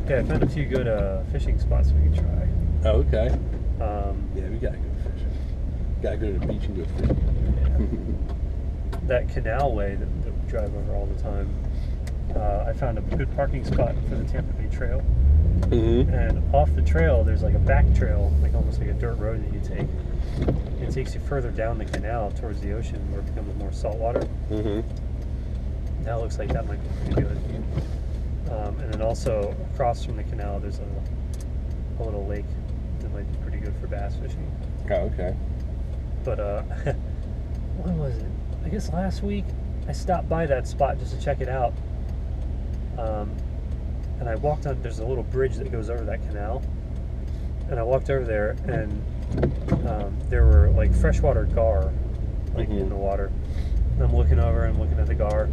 Yeah, I found a few good fishing spots we can try. Oh, okay. Yeah, we gotta go fishing. Gotta go to the beach and go fishing. Yeah. That canal way that we drive over all the time. I found a good parking spot for the Tampa Bay Trail. Mm-hmm. And off the trail, there's like a back trail, like almost like a dirt road that you take. It takes you further down the canal towards the ocean where it becomes more saltwater. Mm-hmm. That looks like that might be pretty good. And then also across from the canal, there's a little lake that might be pretty good for bass fishing. Oh, okay. But when was it? I guess last week I stopped by that spot just to check it out. And I walked on. There's a little bridge that goes over that canal, and I walked over there, and there were like freshwater gar, like in the water. And I'm looking over and looking at the gar,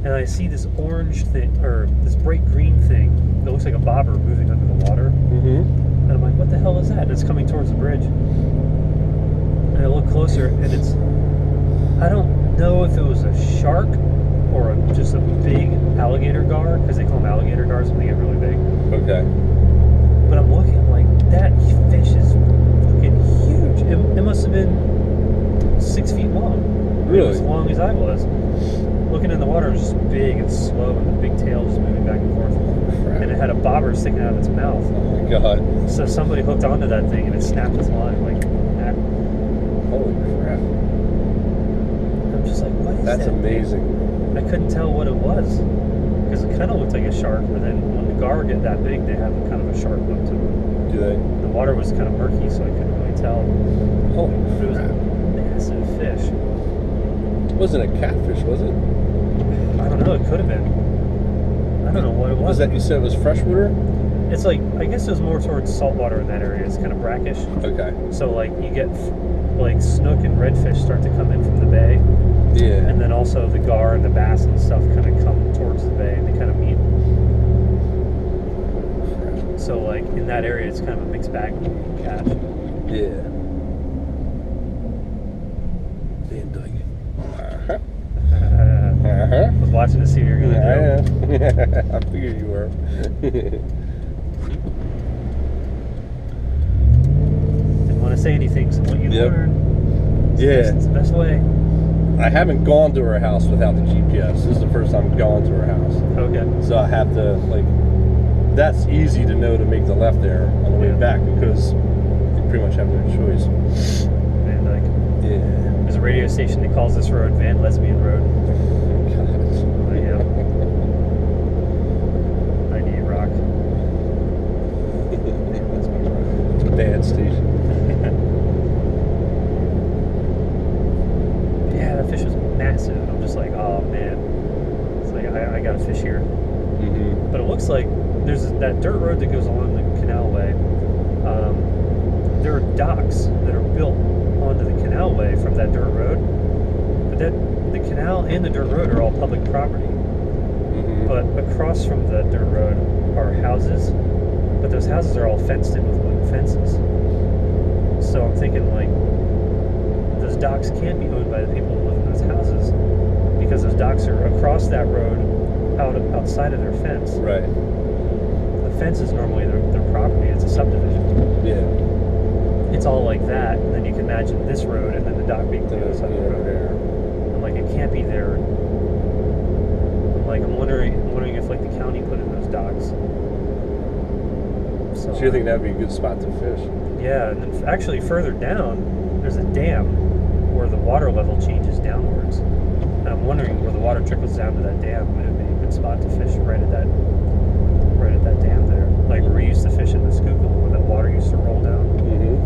and I see this orange thing or this bright green thing that looks like a bobber moving under the water. Mm-hmm. And I'm like, what the hell is that? And it's coming towards the bridge. And I look closer, and it's, I don't know if it was a shark or just a big alligator gar, because they call them alligator gars when they get really big. Okay. But I'm looking like, that fish is fucking huge. It must have been 6 feet long. Really? As long as I was. Looking in the water, it was just big and slow, and the big tail just moving back and forth. Crap. And it had a bobber sticking out of its mouth. Oh my god. So somebody hooked onto that thing and it snapped its line like that. Holy crap. I'm just like, what is That's that? amazing. I couldn't tell what it was because it kind of looked like a shark, but then when the gar get that big, they have kind of a shark look to them. Do they? The water was kind of murky, so I couldn't really tell. Holy But it was a crap. massive fish. It wasn't a catfish, was it? I don't know. It could have been. I don't know what it was. Was that, you said it was freshwater? It's like, I guess it was more towards saltwater in that area. It's kind of brackish. Okay. So like you get like snook and redfish start to come in from the bay. Yeah. And then also the gar and the bass and stuff kind of come towards the bay and they kind of meet. So like in that area, it's kind of a mixed bag you can catch. Yeah. Didn't dig it. Uh-huh. I was watching to see what you're gonna do. Yeah. I figured you were. Didn't want to say anything, so I want you to Yep. learn. It's the best way. I haven't gone to her house without the GPS. This is the first time I've gone to her house. Okay. So I have to, like, that's easy to know to make the left there on the way back because you pretty much have no choice. And like, Yeah. there's a radio station that calls this road Van Lesbian Road. God. Yeah. 98 Rock. Van Lesbian Road. It's a bad station. Yeah, that fish was massive. I'm just like, oh man. It's like, I got to fish here. Mm-hmm. But it looks like there's that dirt road that goes along the canalway. There are docks that are built onto the canalway from that dirt road. But the canal and the dirt road are all public property. Mm-hmm. But across from the dirt road are houses. But those houses are all fenced in with wooden fences. So I'm thinking like, those docks can't be owned by the people who live in those houses because those docks are across that road outside of their fence. Right. The fence is normally their property. It's a subdivision. Yeah. It's all like that, and then you can imagine this road and then the dock being on the other side of the road. I'm like, it can't be there. I'm wondering if like the county put in those docks. So you think that'd be a good spot to fish? Yeah, and then actually further down, there's a dam where the water level changes downwards. And I'm wondering where the water trickles down to that dam, would it be a good spot to fish right at that dam there? Like where we used to fish in the Schuylkill, where that water used to roll down. Mm-hmm.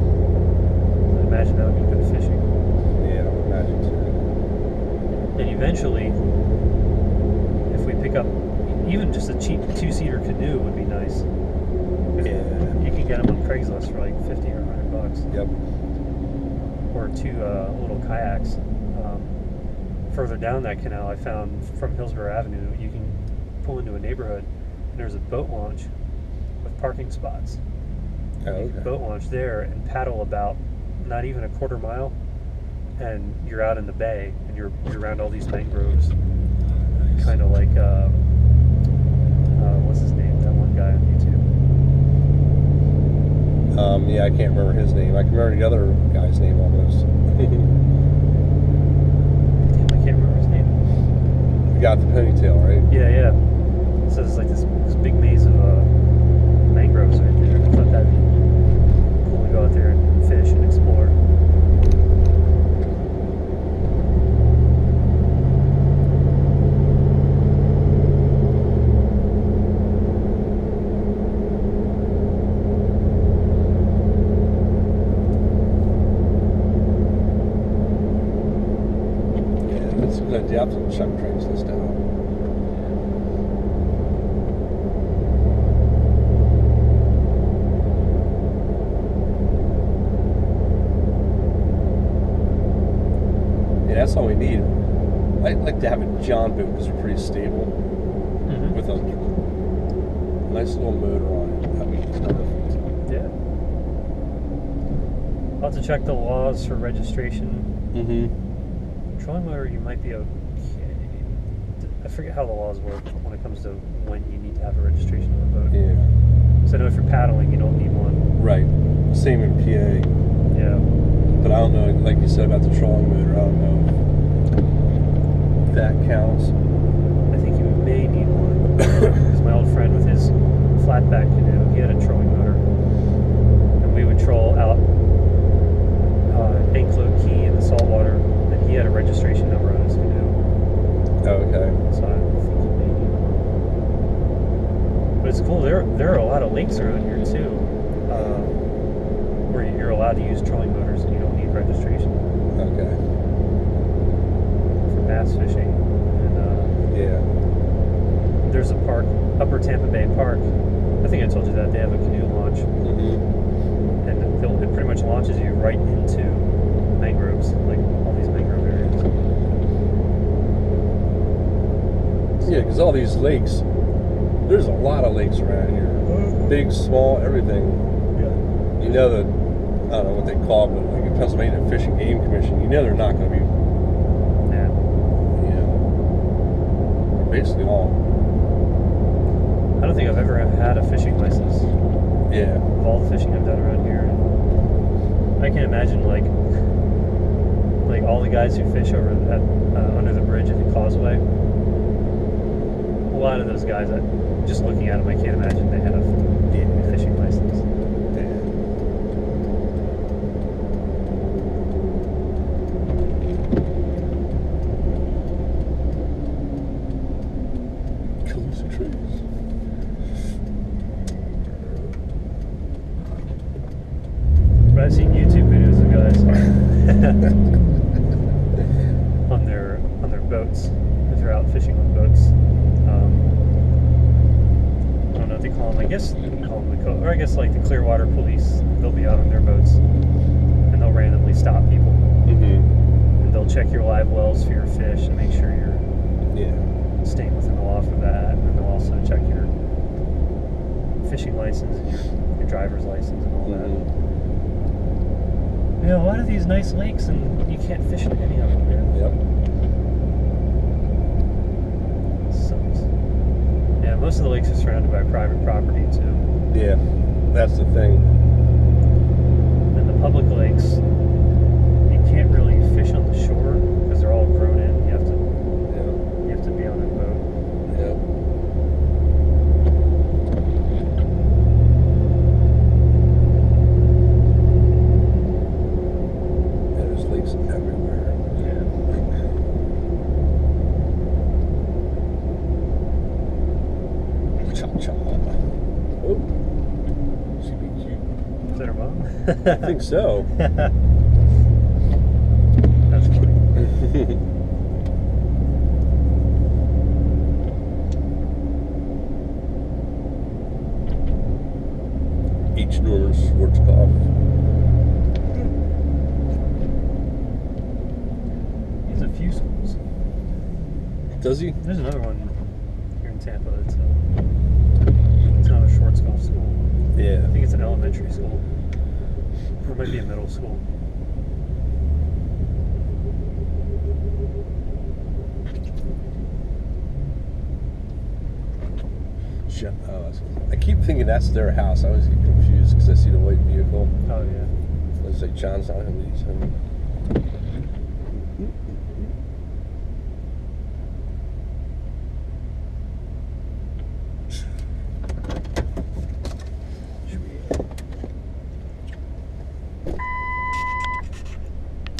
I imagine that would be good fishing. Yeah, I would imagine too. And eventually, if we pick up even just a cheap 2-seater canoe would be nice. Yeah. You can get them on Craigslist for like 50 or $100. Yep. Or 2 little kayaks. Further down that canal, I found from Hillsborough Avenue, you can pull into a neighborhood and there's a boat launch with parking spots. Oh, You can okay. boat launch there and paddle about not even a quarter mile, and you're out in the bay and you're around all these mangroves, kind of like what's his name? That one guy on YouTube. Yeah, I can't remember his name. I can remember the other guy's name almost. Damn, I can't remember his name. You got the ponytail, right? Yeah. So there's like this big maze of mangroves right there. I thought that'd be cool to go out there and fish and explore. Yeah, that's a good idea. I'll have to check trace this down. Yeah, that's all we need. I'd like to have a John boat because they're pretty stable Mm-hmm. with a nice little motor on it. That'd be perfect. Yeah. I'll have to check the laws for registration. Mm-hmm. Trolling motor, you might be okay. I forget how the laws work when it comes to when you need to have a registration on a boat. Yeah. So I know if you're paddling, you don't need one. Right. Same in PA. Yeah. But I don't know, like you said about the trolling motor, I don't know if that counts. I think you may need one. Because my old friend with his flatback canoe, he had a trolling motor. And we would troll out Anclote Key in the saltwater, and he had a registration number on his canoe. Oh, okay. So I think you may need one. But it's cool, there are a lot of lakes around here too, where you're allowed to use trolling motors and you don't need registration Okay. for bass fishing. And Yeah. there's a park, Upper Tampa Bay Park. I think I told you that they have a canoe launch, Mm-hmm. and it pretty much launches you right into mangroves, like all these mangrove areas. Yeah, because all these lakes, there's a lot of lakes around here. Big, small, everything. Yeah. You know that, I don't know what they call it, but like the Pennsylvania Fish and Game Commission, you know they're not going to be, Yeah. you know, basically all. I don't think I've ever had a fishing license Yeah. of all the fishing I've done around here. And I can imagine like all the guys who fish over that under the bridge at the causeway. A lot of those guys, just looking at them, I can't imagine they have a fishing license. Calusa trees. But I've seen YouTube videos of guys on their boats if they're out fishing on boats. I don't know what they call them. I guess you can call them or I guess like the Clearwater Police. They'll be out on their boats and they'll randomly stop people Mm-hmm. and they'll check your live wells for your fish and make sure you're Yeah. staying within the law for that. And they'll also check your fishing license and your driver's license and all that. Mm-hmm. Yeah, a lot of these nice lakes, and you can't fish in any of them, man. Yep. Sucks. Yeah, most of the lakes are surrounded by private property too. Yeah. That's the thing. And the public lakes, you can't really fish on the shore because they're all grown in. You have to be on a boat. Yep. There's lakes everywhere. Yeah. Cha-cha. Oh. She be cute. Is that her mom? I think so. That's funny. H. Norman Schwarzkopf. He's a few schools. Does he? There's another one here in Tampa. It's not a Schwarzkopf school. Yeah. I think it's an elementary school. Or it might be a middle school. I keep thinking that's their house. I always get confused because I see the white vehicle. Oh yeah. It's like John's not going to leave him.